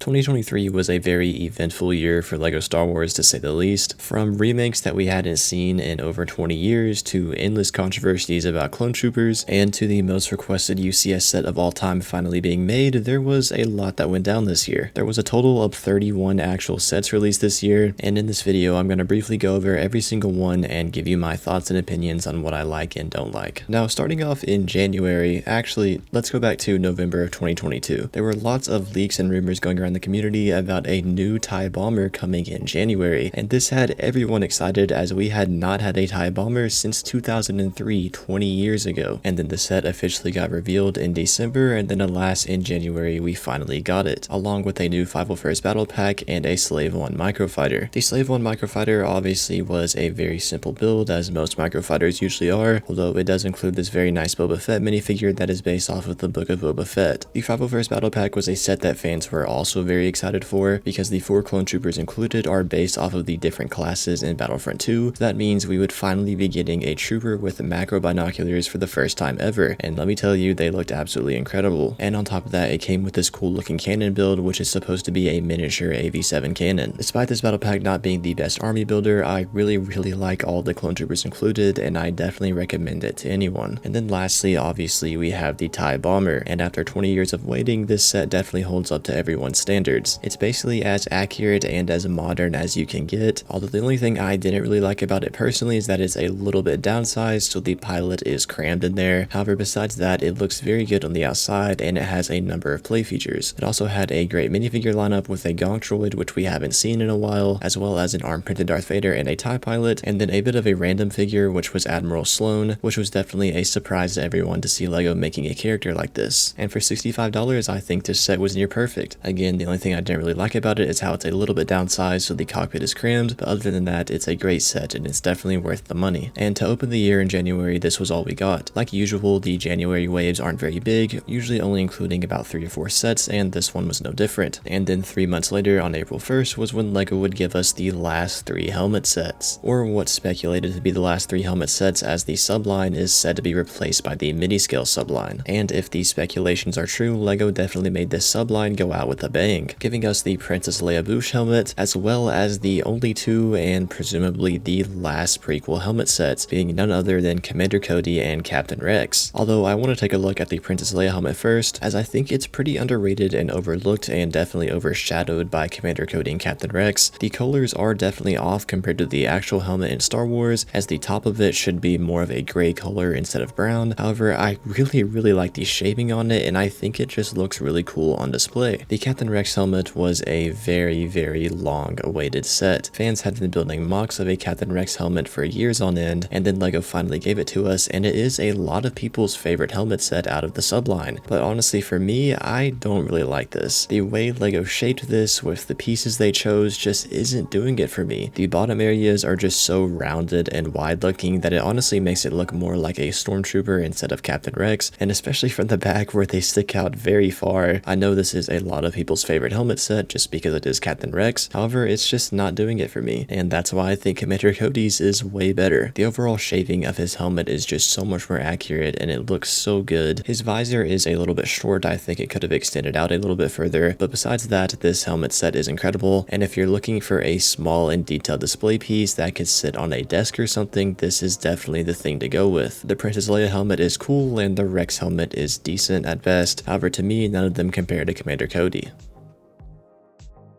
2023 was a very eventful year for LEGO Star Wars to say the least. From remakes that we hadn't seen in over 20 years, to endless controversies about clone troopers, and to the most requested UCS set of all time finally being made, there was a lot that went down this year. There was a total of 31 actual sets released this year, and in this video I'm going to briefly go over every single one and give you my thoughts and opinions on what I like and don't like. Now, starting off in January, actually, let's go back to November of 2022. There were lots of leaks and rumors going around the community about a new TIE bomber coming in January, and this had everyone excited as we had not had a TIE bomber since 2003, 20 years ago. And then the set officially got revealed in December, and then alas, in January we finally got it, along with a new 501st Battle Pack and a Slave One Microfighter. The Slave One Microfighter obviously was a very simple build, as most microfighters usually are, although it does include this very nice Boba Fett minifigure that is based off of the Book of Boba Fett. The 501st Battle Pack was a set that fans were also very excited for, because the 4 clone troopers included are based off of the different classes in Battlefront 2. So that means we would finally be getting a trooper with macro binoculars for the first time ever, and let me tell you, they looked absolutely incredible. And on top of that, it came with this cool looking cannon build, which is supposed to be a miniature AV7 cannon. Despite this battle pack not being the best army builder, I really like all the clone troopers included, and I definitely recommend it to anyone. And then lastly, obviously, we have the TIE Bomber, and after 20 years of waiting, this set definitely holds up to everyone's standards. It's basically as accurate and as modern as you can get, although the only thing I didn't really like about it personally is that it's a little bit downsized, so the pilot is crammed in there. However, besides that, it looks very good on the outside, and it has a number of play features. It also had a great minifigure lineup with a Gong Droid, which we haven't seen in a while, as well as an arm printed Darth Vader and a TIE pilot, and then a bit of a random figure, which was Admiral Sloane, which was definitely a surprise to everyone to see LEGO making a character like this. And for $65, I think this set was near perfect. Again, the only thing I didn't really like about it is how it's a little bit downsized, so the cockpit is crammed, but other than that, it's a great set and it's definitely worth the money. And to open the year in January, this was all we got. Like usual, the January waves aren't very big, usually only including about 3 or 4 sets, and this one was no different. And then 3 months later, on April 1st, was when LEGO would give us the last 3 helmet sets, or what's speculated to be the last 3 helmet sets, as the subline is said to be replaced by the mini-scale subline. And if these speculations are true, LEGO definitely made this subline go out with a bang, giving us the Princess Leia Boushh helmet, as well as the only 2 and presumably the last prequel helmet sets, being none other than Commander Cody and Captain Rex. Although I want to take a look at the Princess Leia helmet first, as I think it's pretty underrated and overlooked and definitely overshadowed by Commander Cody and Captain Rex. The colors are definitely off compared to the actual helmet in Star Wars, as the top of it should be more of a gray color instead of brown. However, I really like the shading on it, and I think it just looks really cool on display. The Captain Rex helmet was a very long awaited set. Fans had been building mocks of a Captain Rex helmet for years on end, and then LEGO finally gave it to us, and it is a lot of people's favorite helmet set out of the subline. But honestly, for me, I don't really like this. The way LEGO shaped this with the pieces they chose just isn't doing it for me. The bottom areas are just so rounded and wide looking that it honestly makes it look more like a stormtrooper instead of Captain Rex, and especially from the back where they stick out very far. I know this is a lot of people's favorite helmet set just because it is Captain Rex, however, it's just not doing it for me, and that's why I think Commander Cody's is way better. The overall shaping of his helmet is just so much more accurate, and it looks so good. His visor is a little bit short. I think it could have extended out a little bit further, but besides that, this helmet set is incredible, and if you're looking for a small and detailed display piece that could sit on a desk or something, this is definitely the thing to go with. The Princess Leia helmet is cool, and the Rex helmet is decent at best. However, to me, none of them compare to Commander Cody.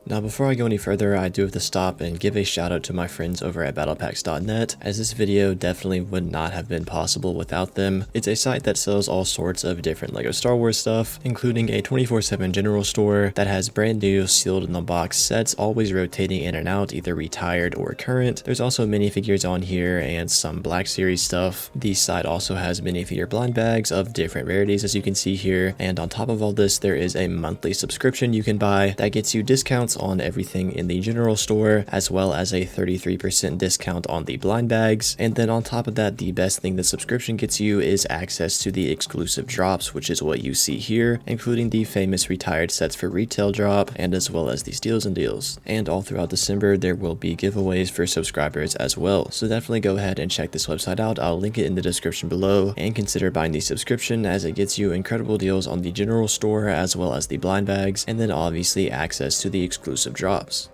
Now, before I go any further, I do have to stop and give a shout out to my friends over at battlepacks.net, as this video definitely would not have been possible without them. It's a site that sells all sorts of different LEGO Star Wars stuff, including a 24/7 general store that has brand new sealed in the box sets always rotating in and out, either retired or current. There's also minifigures on here and some Black Series stuff. The site also has minifigure blind bags of different rarities, as you can see here, and on top of all this, there is a monthly subscription you can buy that gets you discounts discounts on everything in the general store, as well as a 33% discount on the blind bags. And then on top of that, the best thing the subscription gets you is access to the exclusive drops, which is what you see here, including the famous retired sets for retail drop, and as well as the steals and deals. And all throughout December, there will be giveaways for subscribers as well. So definitely go ahead and check this website out. I'll link it in the description below, and consider buying the subscription as it gets you incredible deals on the general store as well as the blind bags, and then obviously access to the exclusive drops.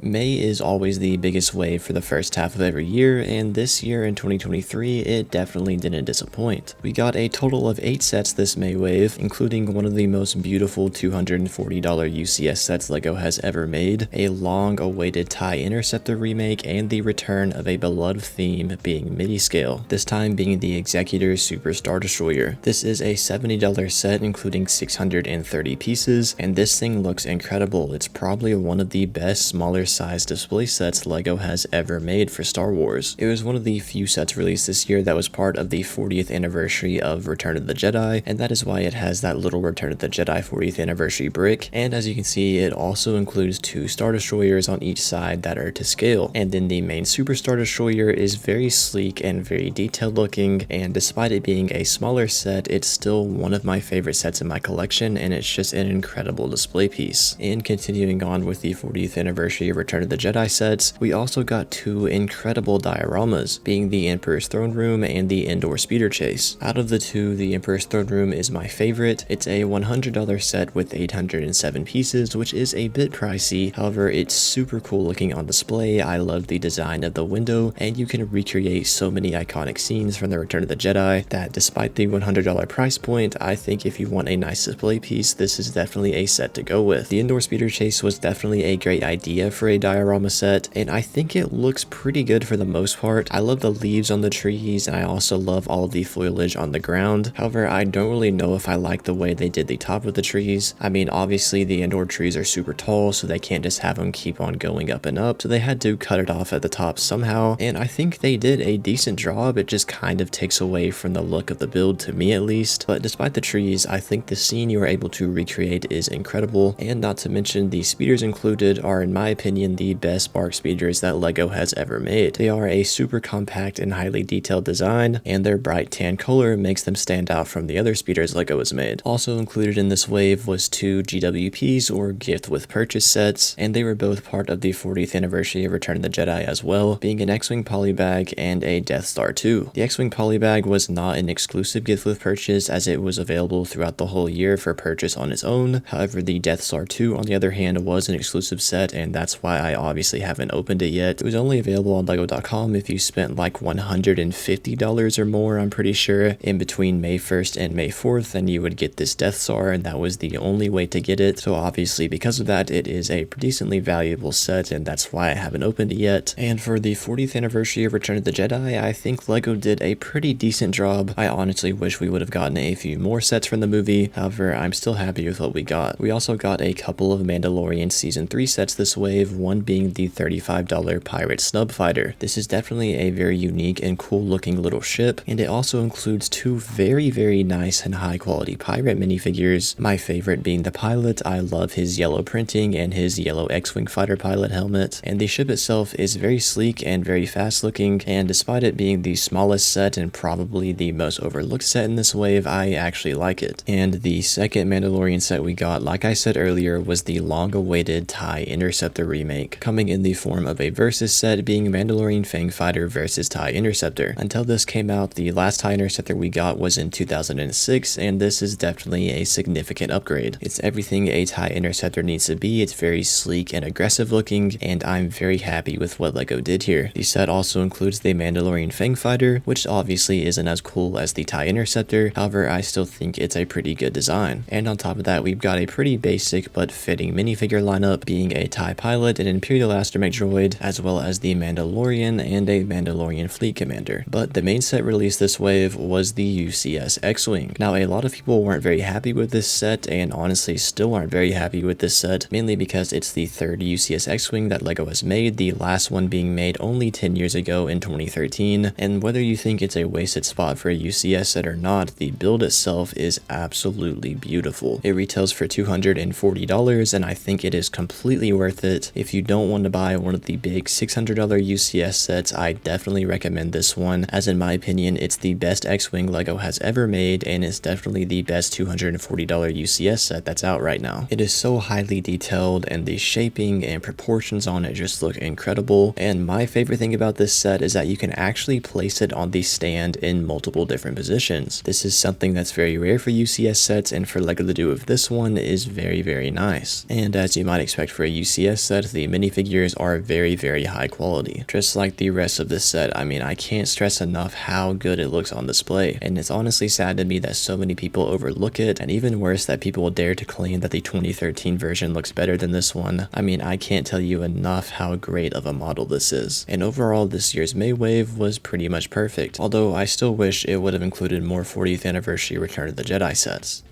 May is always the biggest wave for the first half of every year, and this year in 2023, it definitely didn't disappoint. We got a total of 8 sets this May wave, including one of the most beautiful $240 UCS sets LEGO has ever made, a long-awaited TIE Interceptor remake, and the return of a beloved theme being mini-scale, this time being the Executor Super Star Destroyer. This is a $70 set including 630 pieces, and this thing looks incredible. It's probably one of the best smaller size display sets LEGO has ever made for Star Wars. It was one of the few sets released this year that was part of the 40th anniversary of Return of the Jedi, and that is why it has that little Return of the Jedi 40th anniversary brick. And as you can see, it also includes 2 Star Destroyers on each side that are to scale. And then the main Super Star Destroyer is very sleek and very detailed looking, and despite it being a smaller set, it's still one of my favorite sets in my collection, and it's just an incredible display piece. And continuing on with the 40th anniversary of Return of the Jedi sets, we also got 2 incredible dioramas, being the Emperor's Throne Room and the Endor Speeder Chase. Out of the 2, the Emperor's Throne Room is my favorite. It's a $100 set with 807 pieces, which is a bit pricey. However, it's super cool looking on display. I love the design of the window, and you can recreate so many iconic scenes from the Return of the Jedi that despite the $100 price point, I think if you want a nice display piece, this is definitely a set to go with. The Endor Speeder Chase was definitely a great idea for a diorama set, and I think it looks pretty good for the most part. I love the leaves on the trees, and I also love all of the foliage on the ground. However, I don't really know if I like the way they did the top of the trees. I mean, obviously the Endor trees are super tall, so they can't just have them keep on going up and up, so they had to cut it off at the top somehow, and I think they did a decent job. It just kind of takes away from the look of the build, to me at least. But despite the trees, I think the scene you are able to recreate is incredible, and not to mention the speeders included are, in my opinion, the best BARC speeders that LEGO has ever made. They are a super compact and highly detailed design, and their bright tan color makes them stand out from the other speeders LEGO has made. Also included in this wave was 2 GWPs, or gift with purchase sets, and they were both part of the 40th anniversary of Return of the Jedi as well, being an X-Wing polybag and a Death Star 2. The X-Wing polybag was not an exclusive gift with purchase, as it was available throughout the whole year for purchase on its own. However, the Death Star 2 on the other hand was an exclusive set, and that's why I obviously haven't opened it yet. It was only available on LEGO.com if you spent like $150 or more, I'm pretty sure, in between May 1st and May 4th, and you would get this Death Star, and that was the only way to get it. So obviously because of that, it is a decently valuable set, and that's why I haven't opened it yet. And for the 40th anniversary of Return of the Jedi, I think LEGO did a pretty decent job. I honestly wish we would have gotten a few more sets from the movie. However, I'm still happy with what we got. We also got a couple of Mandalorian Season 3 sets this wave, one being the $35 Pirate Snub Fighter. This is definitely a very unique and cool looking little ship, and it also includes 2 very nice and high quality pirate minifigures, my favorite being the pilot. I love his yellow printing and his yellow X-Wing fighter pilot helmet, and the ship itself is very sleek and very fast looking, and despite it being the smallest set and probably the most overlooked set in this wave, I actually like it. And the second Mandalorian set we got, like I said earlier, was the long-awaited TIE Interceptor remake, coming in the form of a versus set being Mandalorian Fang Fighter versus TIE Interceptor. Until this came out, the last TIE Interceptor we got was in 2006, and this is definitely a significant upgrade. It's everything a TIE Interceptor needs to be. It's very sleek and aggressive looking, and I'm very happy with what LEGO did here. The set also includes the Mandalorian Fang Fighter, which obviously isn't as cool as the TIE Interceptor. However, I still think it's a pretty good design. And on top of that, we've got a pretty basic but fitting minifigure lineup, being a TIE Pilot, pilot, an Imperial astromech droid, as well as the Mandalorian and a Mandalorian fleet commander. But the main set released this wave was the UCS X-Wing. Now, a lot of people weren't very happy with this set, and honestly still aren't very happy with this set, mainly because it's the third UCS X-Wing that LEGO has made, the last one being made only 10 years ago in 2013, and whether you think it's a wasted spot for a UCS set or not, the build itself is absolutely beautiful. It retails for $240, and I think it is completely worth it. If you don't want to buy one of the big $600 UCS sets, I definitely recommend this one, as in my opinion, it's the best X-Wing LEGO has ever made, and it's definitely the best $240 UCS set that's out right now. It is so highly detailed, and the shaping and proportions on it just look incredible, and my favorite thing about this set is that you can actually place it on the stand in multiple different positions. This is something that's very rare for UCS sets, and for LEGO to do with this one is very nice. And as you might expect for a UCS set, the minifigures are very high quality. Just like the rest of this set, I mean, I can't stress enough how good it looks on display, and it's honestly sad to me that so many people overlook it, and even worse that people dare to claim that the 2013 version looks better than this one. I mean, I can't tell you enough how great of a model this is. And overall, this year's May wave was pretty much perfect, although I still wish it would have included more 40th anniversary Return of the Jedi sets.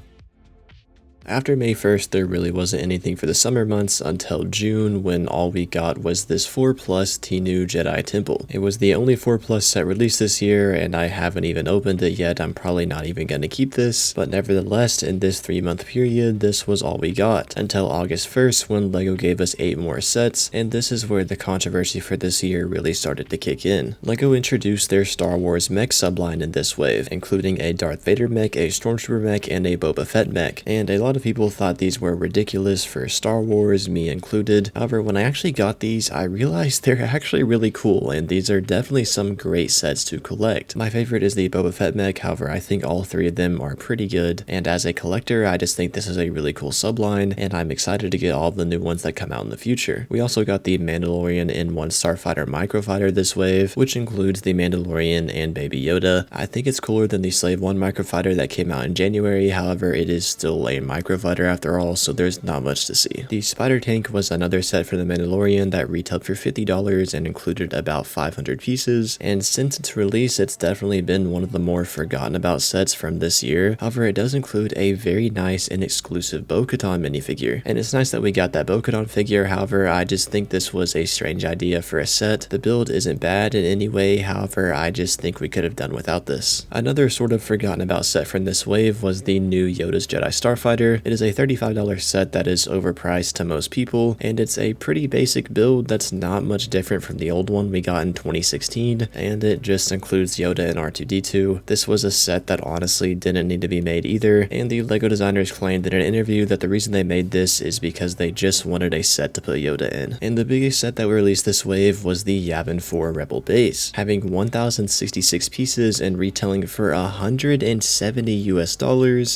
After May 1st, there really wasn't anything for the summer months until June, when all we got was this 4+ Tenu Jedi Temple. It was the only 4+ set released this year, and I haven't even opened it yet. I'm probably not even going to keep this, but nevertheless, in this 3-month period, this was all we got, until August 1st, when LEGO gave us 8 more sets, and this is where the controversy for this year really started to kick in. LEGO introduced their Star Wars mech subline in this wave, including a Darth Vader mech, a Stormtrooper mech, and a Boba Fett mech, and a lot of people thought these were ridiculous for Star Wars, me included. However, when I actually got these, I realized they're actually really cool, and these are definitely some great sets to collect. My favorite is the Boba Fett mech, however, I think all 3 of them are pretty good, and as a collector, I just think this is a really cool subline, and I'm excited to get all of the new ones that come out in the future. We also got the Mandalorian N1 Starfighter Microfighter this wave, which includes the Mandalorian and Baby Yoda. I think it's cooler than the Slave 1 Microfighter that came out in January, however, it is still a Microfighter after all, so there's not much to see. The Spider Tank was another set for the Mandalorian that retailed for $50 and included about 500 pieces, and since its release, it's definitely been one of the more forgotten about sets from this year. However, it does include a very nice and exclusive Bo-Katan minifigure, and it's nice that we got that Bo-Katan figure. However, I just think this was a strange idea for a set. The build isn't bad in any way, however, I just think we could have done without this. Another sort of forgotten about set from this wave was the new Yoda's Jedi Starfighter. It is a $35 set that is overpriced to most people, and it's a pretty basic build that's not much different from the old one we got in 2016, and it just includes Yoda and R2-D2. This was a set that honestly didn't need to be made either, and the LEGO designers claimed in an interview that the reason they made this is because they just wanted a set to put Yoda in. And the biggest set that we released this wave was the Yavin 4 Rebel Base, having 1,066 pieces and retailing for $170 US.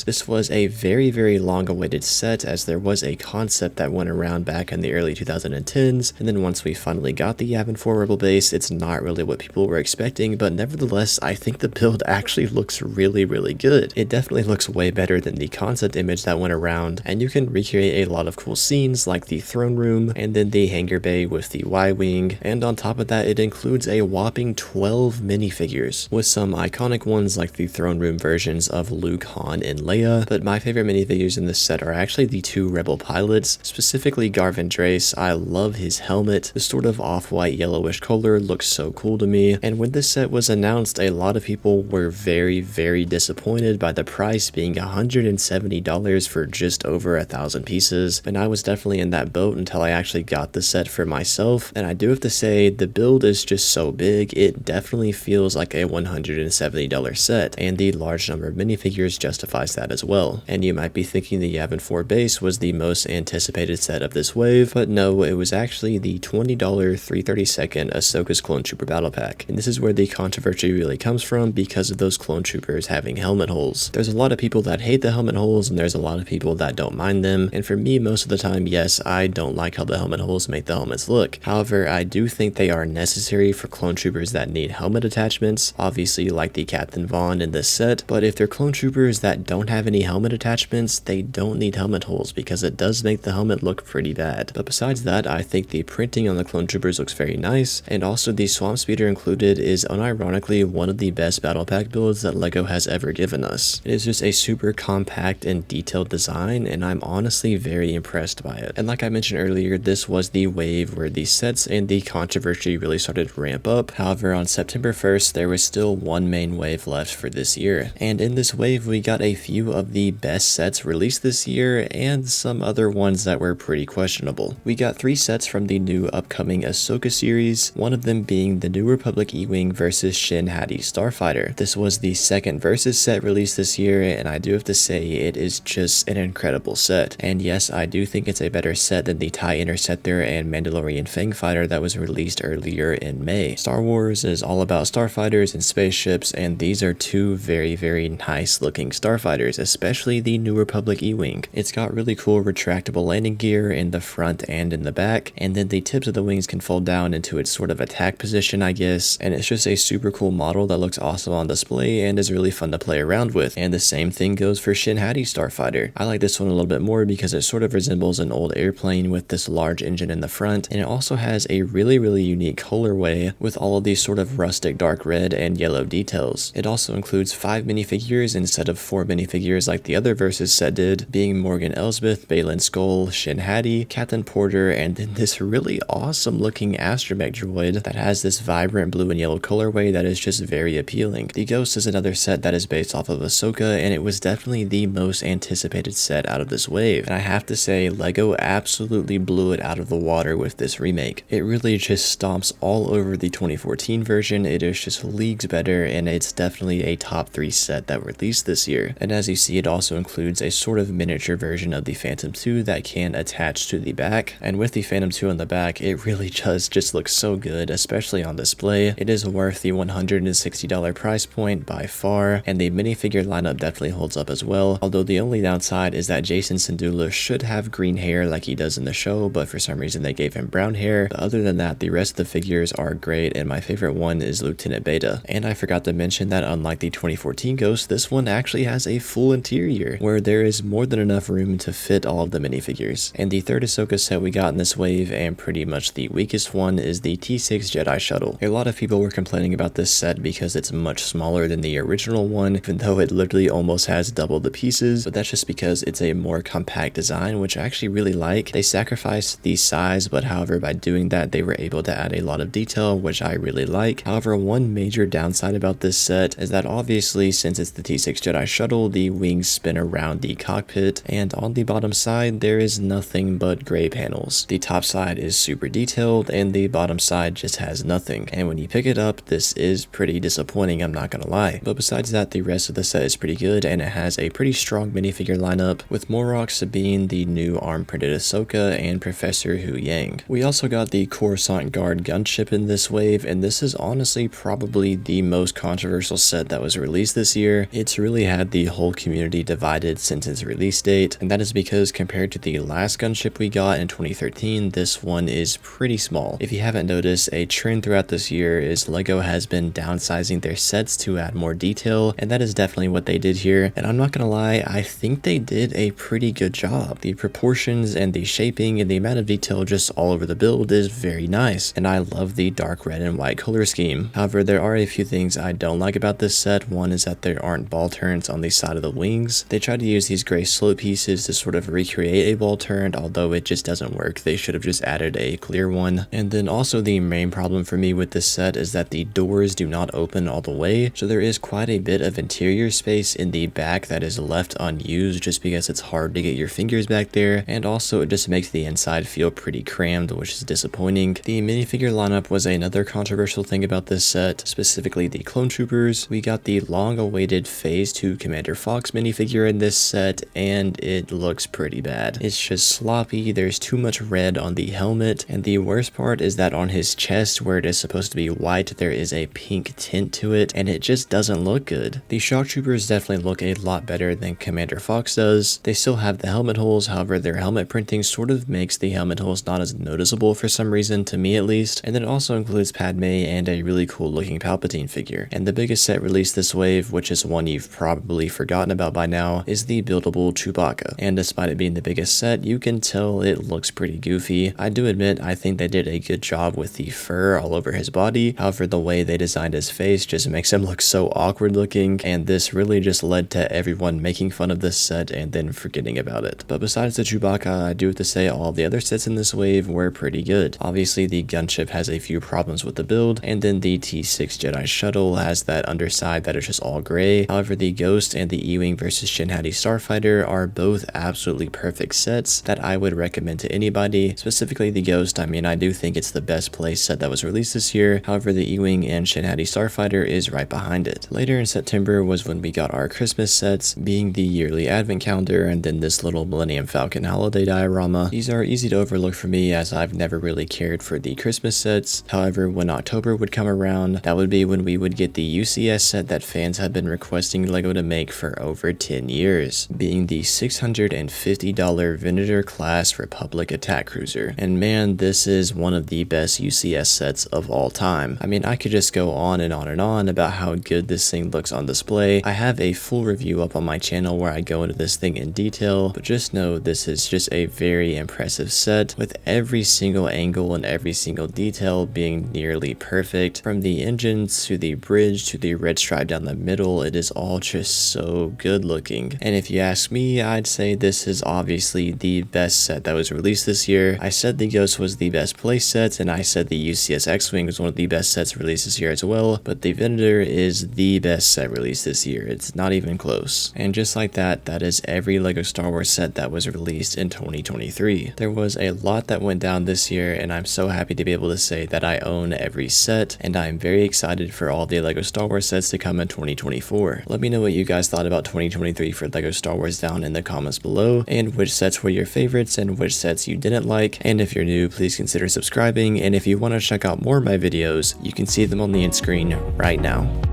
This was a very long awaited set, as there was a concept that went around back in the early 2010s, and then once we finally got the Yavin 4 Rebel Base, it's not really what people were expecting, but nevertheless, I think the build actually looks really good. It definitely looks way better than the concept image that went around, and you can recreate a lot of cool scenes like the throne room, and then the hangar bay with the Y-Wing, and on top of that, it includes a whopping 12 minifigures, with some iconic ones like the throne room versions of Luke, Han, and Leia, but my favorite minifigures in this set are actually the 2 Rebel pilots, specifically Garvin Drace. I love his helmet. The sort of off-white yellowish color looks so cool to me, and when this set was announced, a lot of people were very disappointed by the price being $170 for just over 1,000 pieces, and I was definitely in that boat until I actually got the set for myself, and I do have to say, the build is just so big, it definitely feels like a $170 set, and the large number of minifigures justifies that as well. And you might be thinking the Yavin 4 base was the most anticipated set of this wave, but no, it was actually the $20 332nd Ahsoka's Clone Trooper Battle Pack, and this is where the controversy really comes from because of those clone troopers having helmet holes. There's a lot of people that hate the helmet holes, and there's a lot of people that don't mind them, and for me, most of the time, yes, I don't like how the helmet holes make the helmets look. However, I do think they are necessary for clone troopers that need helmet attachments, obviously like the Captain Vaughn in this set, but if they're clone troopers that don't have any helmet attachments, they they don't need helmet holes because it does make the helmet look pretty bad. But besides that, I think the printing on the clone troopers looks very nice, and also the swamp speeder included is unironically one of the best battle pack builds that LEGO has ever given us. It is just a super compact and detailed design, and I'm honestly very impressed by it. And like I mentioned earlier, this was the wave where the sets and the controversy really started to ramp up. However, on September 1st, there was still one main wave left for this year. And in this wave, we got a few of the best sets released this year and some other ones that were pretty questionable. We got 3 sets from the new upcoming Ahsoka series, one of them being the New Republic E-Wing versus Shin Hati Starfighter. This was the second versus set released this year, and I do have to say it is just an incredible set. And yes, I do think it's a better set than the TIE Interceptor and Mandalorian Fang Fighter that was released earlier in May. Star Wars is all about starfighters and spaceships, and these are 2 very nice looking starfighters, especially the New Republic E-Wing. It's got really cool retractable landing gear in the front and in the back, and then the tips of the wings can fold down into its sort of attack position, I guess, and it's just a super cool model that looks awesome on display and is really fun to play around with. And the same thing goes for Shin Hati Starfighter. I like this one a little bit more because it sort of resembles an old airplane with this large engine in the front, and it also has a really unique colorway with all of these sort of rustic dark red and yellow details. It also includes 5 minifigures instead of 4 minifigures like the other Versus set did, being Morgan Elsbeth, Baylan Skoll, Shin Hati, Captain Porter, and then this really awesome looking astromech droid that has this vibrant blue and yellow colorway that is just very appealing. The Ghost is another set that is based off of Ahsoka, and it was definitely the most anticipated set out of this wave, and I have to say LEGO absolutely blew it out of the water with this remake. It really just stomps all over the 2014 version. It is just leagues better, and it's definitely a top 3 set that released this year. And as you see, it also includes a sort of miniature version of the Phantom 2 that can attach to the back, and with the Phantom 2 on the back, it really does just look so good, especially on display. It is worth the $160 price point by far, and the minifigure lineup definitely holds up as well, although the only downside is that Jason Syndulla should have green hair like he does in the show, but for some reason they gave him brown hair. But other than that, the rest of the figures are great, and my favorite one is Lieutenant Beta. And I forgot to mention that unlike the 2014 Ghost, this one actually has a full interior, where there is more than enough room to fit all of the minifigures. And the third Ahsoka set we got in this wave, and pretty much the weakest one, is the T6 Jedi Shuttle. A lot of people were complaining about this set because it's much smaller than the original one, even though it literally almost has double the pieces, but that's just because it's a more compact design, which I actually really like. They sacrificed the size, but however, by doing that, they were able to add a lot of detail, which I really like. However, one major downside about this set is that obviously, since it's the T6 Jedi Shuttle, the wings spin around the cockpit, and on the bottom side, there is nothing but gray panels. The top side is super detailed, and the bottom side just has nothing. And when you pick it up, this is pretty disappointing, I'm not gonna lie. But besides that, the rest of the set is pretty good, and it has a pretty strong minifigure lineup, with Morok, Sabine, the new arm-printed Ahsoka, and Professor Hu Yang. We also got the Coruscant Guard gunship in this wave, and this is honestly probably the most controversial set that was released this year. It's really had the whole community divided since its release date, and that is because compared to the last gunship we got in 2013, this one is pretty small. If you haven't noticed, a trend throughout this year is LEGO has been downsizing their sets to add more detail, and that is definitely what they did here, and I'm not gonna lie, I think they did a pretty good job. The proportions and the shaping and the amount of detail just all over the build is very nice, and I love the dark red and white color scheme. However, there are a few things I don't like about this set. One is that there aren't ball turns on the side of the wings. They tried to use these gray slope pieces to sort of recreate a ball turn, although it just doesn't work. They should have just added a clear one. And then also the main problem for me with this set is that the doors do not open all the way, so there is quite a bit of interior space in the back that is left unused just because it's hard to get your fingers back there, and also it just makes the inside feel pretty crammed, which is disappointing. The minifigure lineup was another controversial thing about this set, specifically the clone troopers. We got the long-awaited Phase 2 Commander Fox minifigure in this set, and it looks pretty bad. It's just sloppy, there's too much red on the helmet, and the worst part is that on his chest, where it is supposed to be white, there is a pink tint to it, and it just doesn't look good. The shock troopers definitely look a lot better than Commander Fox does. They still have the helmet holes, however their helmet printing sort of makes the helmet holes not as noticeable for some reason, to me at least, and then it also includes Padme and a really cool looking Palpatine figure. And the biggest set released this wave, which is one you've probably forgotten about by now, is the Build buildable Chewbacca. And despite it being the biggest set, you can tell it looks pretty goofy. I do admit I think they did a good job with the fur all over his body. However, the way they designed his face just makes him look so awkward looking, and this really just led to everyone making fun of this set and then forgetting about it. But besides the Chewbacca, I do have to say all the other sets in this wave were pretty good. Obviously, the gunship has a few problems with the build, and then the T6 Jedi Shuttle has that underside that is just all gray. However, the Ghost and the E-Wing versus Shin Hati Starfighter are both absolutely perfect sets that I would recommend to anybody. Specifically the Ghost, I mean, I do think it's the best play set that was released this year. However, the E-Wing and Shin Hati Starfighter is right behind it. Later in September was when we got our Christmas sets, being the yearly advent calendar and then this little Millennium Falcon holiday diorama. These are easy to overlook for me as I've never really cared for the Christmas sets. However, when October would come around, that would be when we would get the UCS set that fans have been requesting LEGO to make for over 10 years, being the $650 Venator class Republic attack cruiser. And man, this is one of the best UCS sets of all time. I mean, I could just go on and on and on about how good this thing looks on display. I have a full review up on my channel where I go into this thing in detail, but just know this is just a very impressive set with every single angle and every single detail being nearly perfect. From the engines to the bridge to the red stripe down the middle, it is all just so good looking. And if you ask me, I'd say this is obviously the best set that was released this year. I said the Ghost was the best play set, and I said the UCS X-Wing was one of the best sets released this year as well, but the Venator is the best set released this year. It's not even close. And just like that, that is every LEGO Star Wars set that was released in 2023. There was a lot that went down this year, and I'm so happy to be able to say that I own every set, and I'm very excited for all the LEGO Star Wars sets to come in 2024. Let me know what you guys thought about 2023 for LEGO Star Wars down in the comments below, and which sets were your favorites and which sets you didn't like. And if you're new, please consider subscribing, and if you want to check out more of my videos, you can see them on the end screen right now.